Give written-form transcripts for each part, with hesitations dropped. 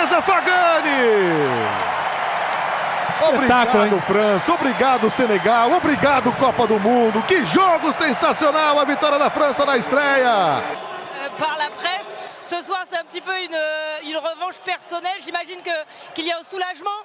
Teresa Fagani! Obrigado, França. Obrigado, Senegal. Obrigado, Copa do Mundo. Que jogo sensacional, a vitória da França na estreia. Par la presse, ce soir c'est un petit peu une revanche personnelle. J'imagine qu'il y a un soulagement.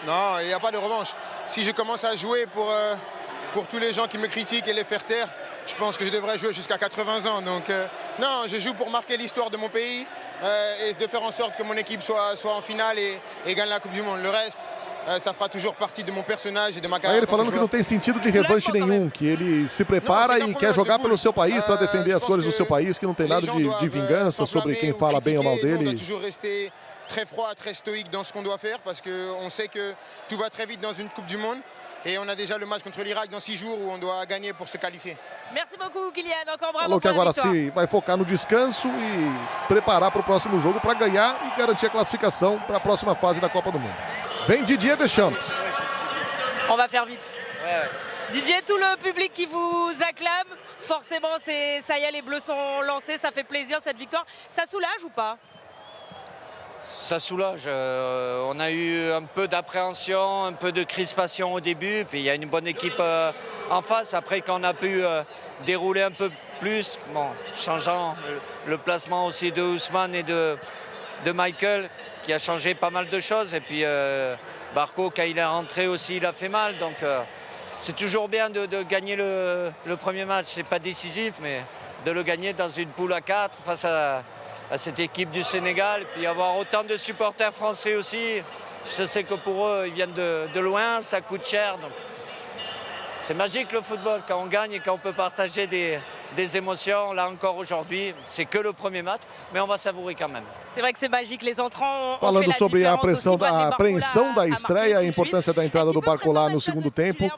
Non, il n'y a pas de revanche. Si je commence à jouer pour tous les gens qui me critiquent et les faire taire, je pense que je devrais jouer jusqu'à 80 ans. Donc non, je joue pour marquer l'histoire de mon pays et de faire en sorte que mon équipe soit en finale et gagne la Coupe du Monde. Le reste, ça fera toujours partie de mon personnage et de ma carrière. Ele falando que não tem sentido de revanche nenhum, que ele se prepara e quer jogar pelo seu país para defender as cores do seu país, que não tem nada de vingança sobre quem fala bem ou mal dele. On doit toujours rester très froid, très stoïque dans ce qu'on doit faire parce qu'on sait que tout va très vite dans une Coupe du Monde. Et on a déjà le match contre l'Irak dans 6 jours où on doit gagner pour se qualifier. Merci beaucoup, Kylian. Encore bravo. Falou que agora se vai focar no descanso e preparar para o próximo jogo para ganhar e garantir a classificação para a próxima fase da Copa do Mundo. Vem Didier Deschamps. On va faire vite. Ouais. Didier, tout le public qui vous acclame, forcément, ça y est, les Bleus sont lancés, ça fait plaisir cette victoire. Ça soulage ou pas? Ça soulage. On a eu un peu d'appréhension, un peu de crispation au début, puis il y a une bonne équipe en face. Après, quand on a pu dérouler un peu plus, bon, changeant le placement aussi de Ousmane et de Michael, qui a changé pas mal de choses. Et puis Barco, quand il est rentré aussi, il a fait mal. Donc c'est toujours bien de gagner le premier match. C'est pas décisif, mais de le gagner dans une poule à 4 face à cette équipe du Sénégal, et puis avoir autant de supporters français aussi. Je sais que pour eux, ils viennent de loin, ça coûte cher. Donc c'est magique le football, quand on gagne et quand on peut partager des émotions. Là encore aujourd'hui, c'est que le premier match, mais on va savourer quand même. C'est vrai que c'est magique, les entrants ont Falando fait la sobre a apreensão da a estreia, a importância da entrada do Barcola no segundo tempo,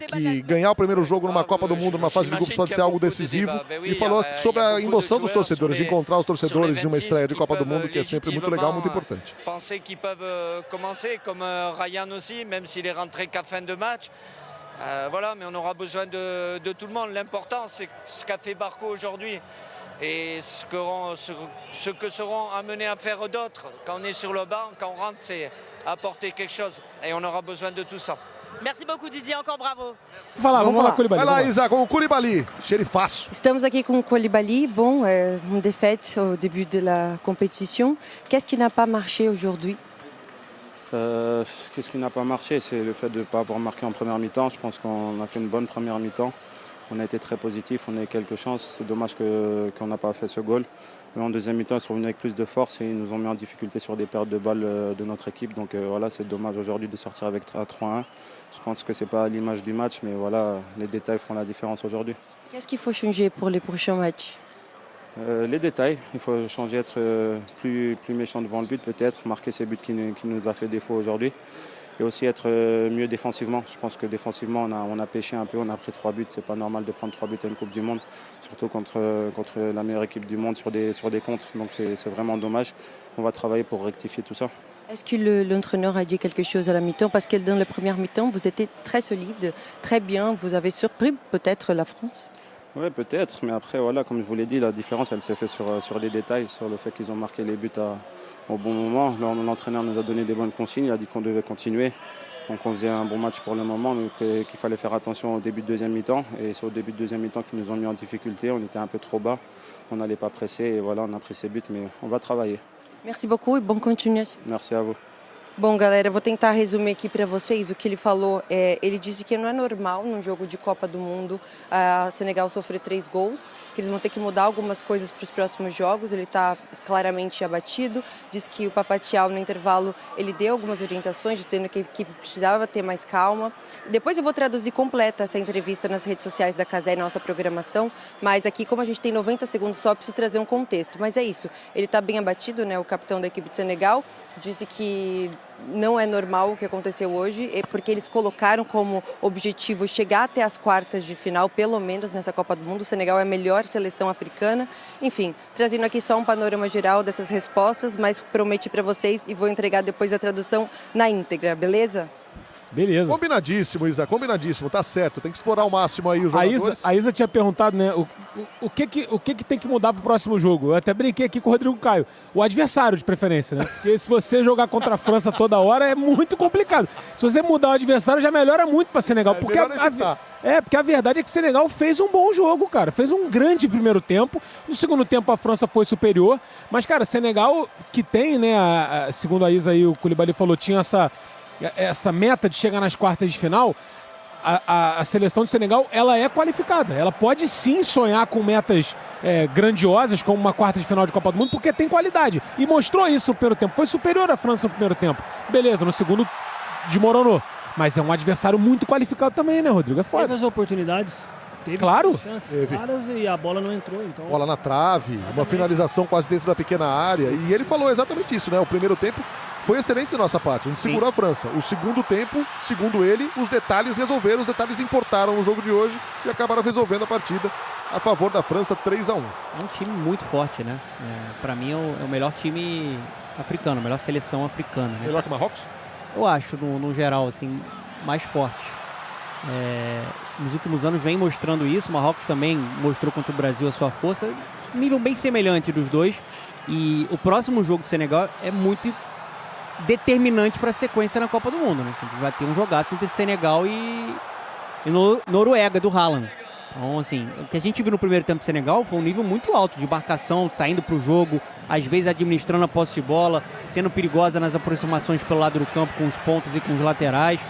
que ganhar o primeiro jogo numa Copa do Mundo, numa fase de grupos, pode ser algo decisivo, e falou sobre a emoção dos torcedores, de encontrar os torcedores de uma estreia de Copa do Mundo, que é sempre muito legal, muito importante. Penser qu'ils peuvent commencer, comme Ryan aussi, même s'il est rentré qu'à fin de match. Voilà, mais on aura besoin de tout le monde. L'important, c'est ce qu'a fait Barco aujourd'hui et ce que seront amenés à faire d'autres. Quand on est sur le banc, quand on rentre, c'est apporter quelque chose. Et on aura besoin de tout ça. Merci beaucoup, Didier. Encore bravo. Vamos falar com o Koulibaly. Vai lá, Isa, com o Koulibaly. Xerifaço. Estamos aqui com o Koulibaly. Bon, une défaite au début de la compétition. Qu'est-ce qui n'a pas marché aujourd'hui? Qu'est-ce qui n'a pas marché? C'est le fait de ne pas avoir marqué en première mi-temps. Je pense qu'on a fait une bonne première mi-temps. On a été très positif, on a eu quelques chances. C'est dommage qu'on n'a pas fait ce goal. Mais en deuxième mi-temps, ils sont venus avec plus de force et ils nous ont mis en difficulté sur des pertes de balles de notre équipe. Donc voilà, c'est dommage aujourd'hui de sortir avec 3-1. Je pense que ce n'est pas l'image du match, mais voilà, les détails feront la différence aujourd'hui. Qu'est-ce qu'il faut changer pour les prochains matchs? Les détails, il faut changer, être plus méchant devant le but peut-être, marquer ces buts qui nous a fait défaut aujourd'hui et aussi être mieux défensivement. Je pense que défensivement on a pêché un peu, on a pris 3 buts, c'est pas normal de prendre 3 buts à une Coupe du Monde, surtout contre la meilleure équipe du monde sur des contres, donc c'est vraiment dommage. On va travailler pour rectifier tout ça. Est-ce que l'entraîneur a dit quelque chose à la mi-temps? Parce que dans la première mi-temps, vous étiez très solide, très bien, vous avez surpris peut-être la France? Oui, peut-être, mais après, voilà, comme je vous l'ai dit, la différence, elle s'est faite sur des détails, sur le fait qu'ils ont marqué les buts au bon moment. L'entraîneur nous a donné des bonnes consignes, il a dit qu'on devait continuer. Donc on faisait un bon match pour le moment, mais qu'il fallait faire attention au début de deuxième mi-temps. Et c'est au début de deuxième mi-temps qu'ils nous ont mis en difficulté, on était un peu trop bas, on n'allait pas presser, et voilà, on a pris ces buts, mais on va travailler. Merci beaucoup e bonne continuation. Merci à vous. Bom, galera, vou tentar resumir aqui para vocês o que ele falou. Ele disse que não é normal num jogo de Copa do Mundo a Senegal sofrer 3 gols, que eles vão ter que mudar algumas coisas para os próximos jogos. Ele está claramente abatido. Diz que o Papatial, no intervalo, ele deu algumas orientações, dizendo que a equipe precisava ter mais calma. Depois eu vou traduzir completa essa entrevista nas redes sociais da Cazé e na nossa programação, mas aqui, como a gente tem 90 segundos só, preciso trazer um contexto. Mas é isso, ele está bem abatido, né? O capitão da equipe de Senegal disse que não é normal o que aconteceu hoje, porque eles colocaram como objetivo chegar até as quartas de final, pelo menos nessa Copa do Mundo. O Senegal é a melhor seleção africana. Enfim, trazendo aqui só um panorama geral dessas respostas, mas prometi para vocês e vou entregar depois a tradução na íntegra, beleza? Beleza. Combinadíssimo, Isa, combinadíssimo. Tá certo, tem que explorar ao máximo aí os jogadores. A Isa tinha perguntado, né, o que tem que mudar pro próximo jogo. Eu até brinquei aqui com o Rodrigo Caio. O adversário, de preferência, né? Porque se você jogar contra a França toda hora, é muito complicado. Se você mudar o adversário, já melhora muito pra Senegal. Porque porque a verdade é que o Senegal fez um bom jogo, cara. Fez um grande primeiro tempo. No segundo tempo, a França foi superior. Mas, cara, Senegal, que tem, né, segundo a Isa aí, o Koulibaly falou, tinha essa meta de chegar nas quartas de final. A seleção do Senegal, ela é qualificada. Ela pode sim sonhar com metas grandiosas, como uma quarta de final de Copa do Mundo, porque tem qualidade. E mostrou isso no primeiro tempo. Foi superior à França no primeiro tempo. Beleza, no segundo desmoronou. Mas é um adversário muito qualificado também, né, Rodrigo? É foda. Teve as oportunidades. Teve chances claras e a bola não entrou. Então... Bola na trave, uma finalização quase dentro da pequena área. E ele falou exatamente isso, né? O primeiro tempo foi excelente da nossa parte. A gente segurou a França. O segundo tempo, segundo ele, os detalhes resolveram, os detalhes importaram no jogo de hoje e acabaram resolvendo a partida a favor da França, 3-1. É um time muito forte, né? Para mim é o melhor time africano, a melhor seleção africana. Né? Melhor que o Marrocos? Eu acho, no geral, assim, mais forte. Nos últimos anos vem mostrando isso. O Marrocos também mostrou contra o Brasil a sua força. Nível bem semelhante dos dois. E o próximo jogo do Senegal é muito determinante para a sequência na Copa do Mundo, né? A gente vai ter um jogaço entre Senegal e Noruega, do Haaland. Então, assim, o que a gente viu no primeiro tempo do Senegal foi um nível muito alto de marcação, saindo para o jogo, às vezes administrando a posse de bola, sendo perigosa nas aproximações pelo lado do campo com os pontas e com os laterais.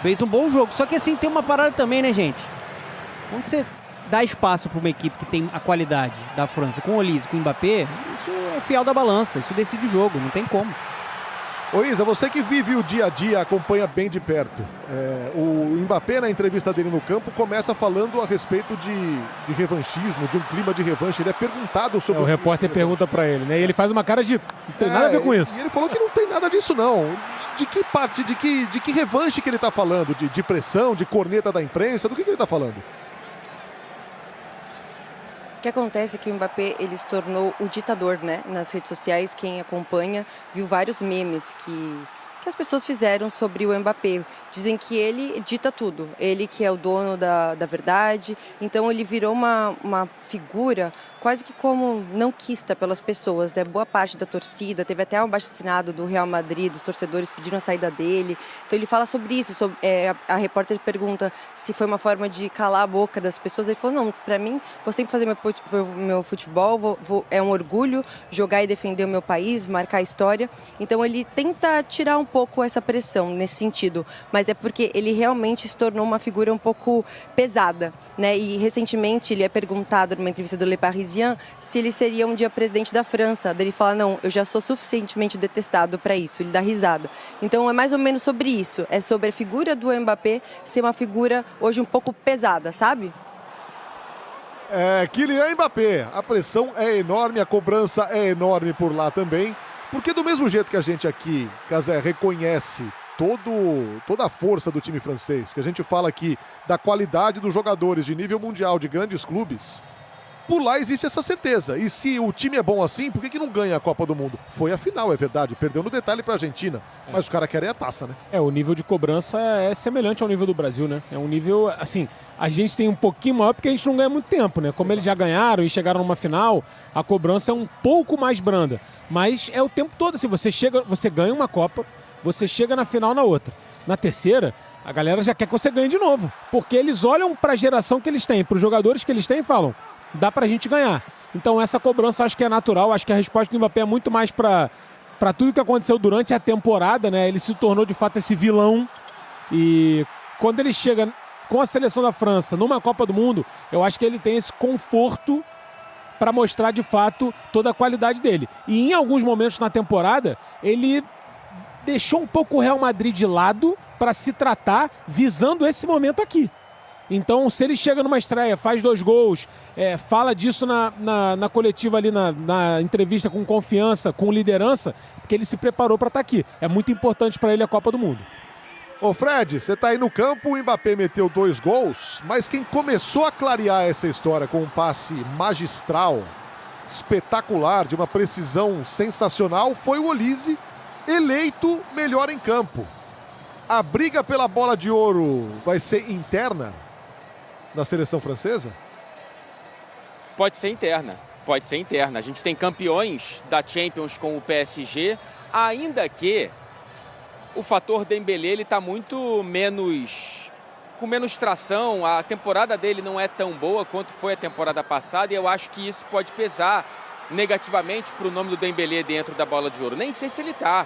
Fez um bom jogo. Só que, assim, tem uma parada também, né, gente? Quando você dá espaço para uma equipe que tem a qualidade da França, com o Olise, com o Mbappé, isso é fiel da balança, isso decide o jogo, não tem como. Ô Isa, você que vive o dia a dia, acompanha bem de perto. O Mbappé, na entrevista dele no campo, começa falando a respeito de revanchismo, de um clima de revanche. Ele é perguntado sobre... O repórter pergunta pra ele, né? E ele faz uma cara de... Não tem nada a ver com isso. E ele falou que não tem nada disso, não. De que parte, de que revanche que ele tá falando? De pressão, de corneta da imprensa? Do que ele tá falando? O que acontece é que o Mbappé ele se tornou o ditador, né? Nas redes sociais, quem acompanha viu vários memes que as pessoas fizeram sobre o Mbappé. Dizem que ele dita tudo, ele que é o dono da verdade. Então ele virou uma figura quase que como não quista pelas pessoas, né? Boa parte da torcida, teve até um abaixo-assinado do Real Madrid, dos torcedores pedindo a saída dele. Então ele fala sobre isso, a repórter pergunta se foi uma forma de calar a boca das pessoas. Ele falou, não, para mim, vou sempre fazer meu futebol, é um orgulho jogar e defender o meu país, marcar a história. Então ele tenta tirar um pouco essa pressão nesse sentido, mas é porque ele realmente se tornou uma figura um pouco pesada, né? E recentemente ele é perguntado numa entrevista do Le Parisien se ele seria um dia presidente da França. Daí ele fala, não, eu já sou suficientemente detestado para isso. Ele dá risada. Então é mais ou menos sobre isso, é sobre a figura do Mbappé ser uma figura hoje um pouco pesada, sabe? Kylian Mbappé, a pressão é enorme, a cobrança é enorme por lá também. Porque do mesmo jeito que a gente aqui, Cazé, reconhece toda a força do time francês, que a gente fala aqui da qualidade dos jogadores de nível mundial de grandes clubes, por lá existe essa certeza. E se o time é bom assim, por que não ganha a Copa do Mundo? Foi a final, é verdade, perdeu no detalhe para a Argentina, mas os caras querem a taça, né? O nível de cobrança é semelhante ao nível do Brasil, né? É um nível, assim, a gente tem um pouquinho maior porque a gente não ganha muito tempo, né? Como eles já ganharam e chegaram numa final, a cobrança é um pouco mais branda. Mas é o tempo todo, assim, você ganha uma Copa, você chega na final na outra. Na terceira, a galera já quer que você ganhe de novo, porque eles olham para a geração que eles têm, para os jogadores que eles têm e falam, dá pra gente ganhar. Então essa cobrança acho que é natural, acho que a resposta do Mbappé é muito mais para tudo que aconteceu durante a temporada, né? Ele se tornou de fato esse vilão e quando ele chega com a seleção da França numa Copa do Mundo, eu acho que ele tem esse conforto para mostrar de fato toda a qualidade dele. E em alguns momentos na temporada, ele deixou um pouco o Real Madrid de lado para se tratar visando esse momento aqui. Então, se ele chega numa estreia, faz 2 gols, fala disso na coletiva ali, na entrevista com confiança, com liderança, porque ele se preparou para estar aqui. É muito importante para ele a Copa do Mundo. Ô Fred, você tá aí no campo, o Mbappé meteu 2 gols, mas quem começou a clarear essa história com um passe magistral, espetacular, de uma precisão sensacional, foi o Olise, eleito melhor em campo. A briga pela bola de ouro vai ser interna na seleção francesa? Pode ser interna, pode ser interna. A gente tem campeões da Champions com o PSG, ainda que o fator Dembélé ele está muito com menos tração. A temporada dele não é tão boa quanto foi a temporada passada e eu acho que isso pode pesar negativamente para o nome do Dembélé dentro da bola de ouro. Nem sei se ele está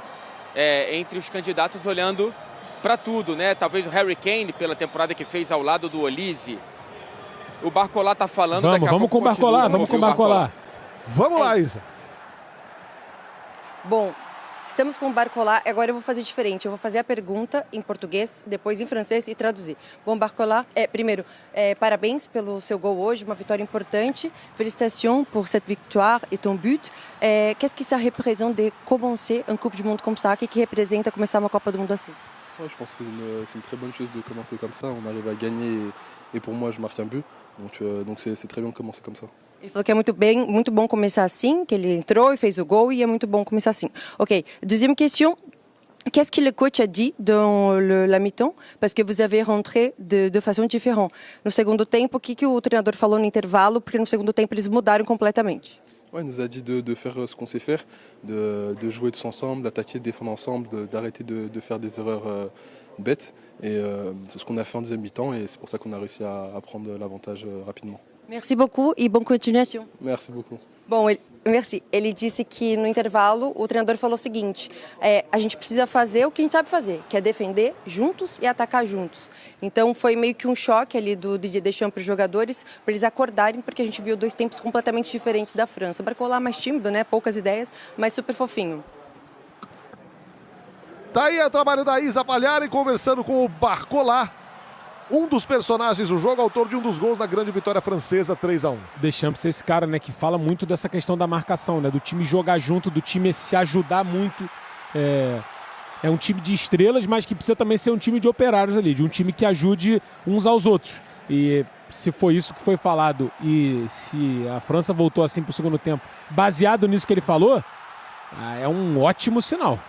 entre os candidatos olhando para tudo, né? Talvez o Harry Kane pela temporada que fez ao lado do Olise. O Barcola tá falando... Vamos com o Barcola, vamos com o Barcola. Vamos lá, Isa. Bom, estamos com o Barcola, agora eu vou fazer diferente. Eu vou fazer a pergunta em português, depois em francês e traduzir. Bom, Barcola, primeiro, parabéns pelo seu gol hoje, uma vitória importante. Félicitations pour cette victoire et ton but. Qu'est-ce que ça représente de commencer une Coupe du Monde comme ça? O que representa começar uma Copa do Mundo assim? Ouais, je pense que c'est une très bonne chose de commencer comme ça. On arrive à gagner et pour moi, je marque un but. Donc c'est très bien de commencer comme ça. Ele falou que é muito bom começar assim, que ele entrou e fez o gol e é muito bom começar assim. Ok, deuxième question. Qu'est-ce que le coach a dit dans la mi-temps? Parce que vous avez rentré de façon différente. No segundo tempo, o que o treinador falou no intervalo? Porque no segundo tempo eles mudaram completamente. Ouais, il nous a dit de faire ce qu'on sait faire, de jouer tous ensemble, d'attaquer, de défendre ensemble, d'arrêter de faire des erreurs bêtes. Et c'est ce qu'on a fait en deuxième mi-temps et c'est pour ça qu'on a réussi à prendre l'avantage rapidement. Merci beaucoup e boa continuação. Merci beaucoup. Bom, merci. Ele disse que no intervalo o treinador falou o seguinte: a gente precisa fazer o que a gente sabe fazer, que é defender juntos e atacar juntos. Então foi meio que um choque ali do Didier Deschamps para os jogadores, para eles acordarem, porque a gente viu dois tempos completamente diferentes da França. O Barcola mais tímido, né? Poucas ideias, mas super fofinho. Tá aí o trabalho da Isa Pagliari conversando com o Barcola, um dos personagens do jogo, autor de um dos gols na grande vitória francesa, 3-1. Deschamps é esse cara, né, que fala muito dessa questão da marcação, né, do time jogar junto, do time se ajudar muito. É um time de estrelas, mas que precisa também ser um time de operários ali, de um time que ajude uns aos outros. E se foi isso que foi falado e se a França voltou assim para o segundo tempo, baseado nisso que ele falou, é um ótimo sinal.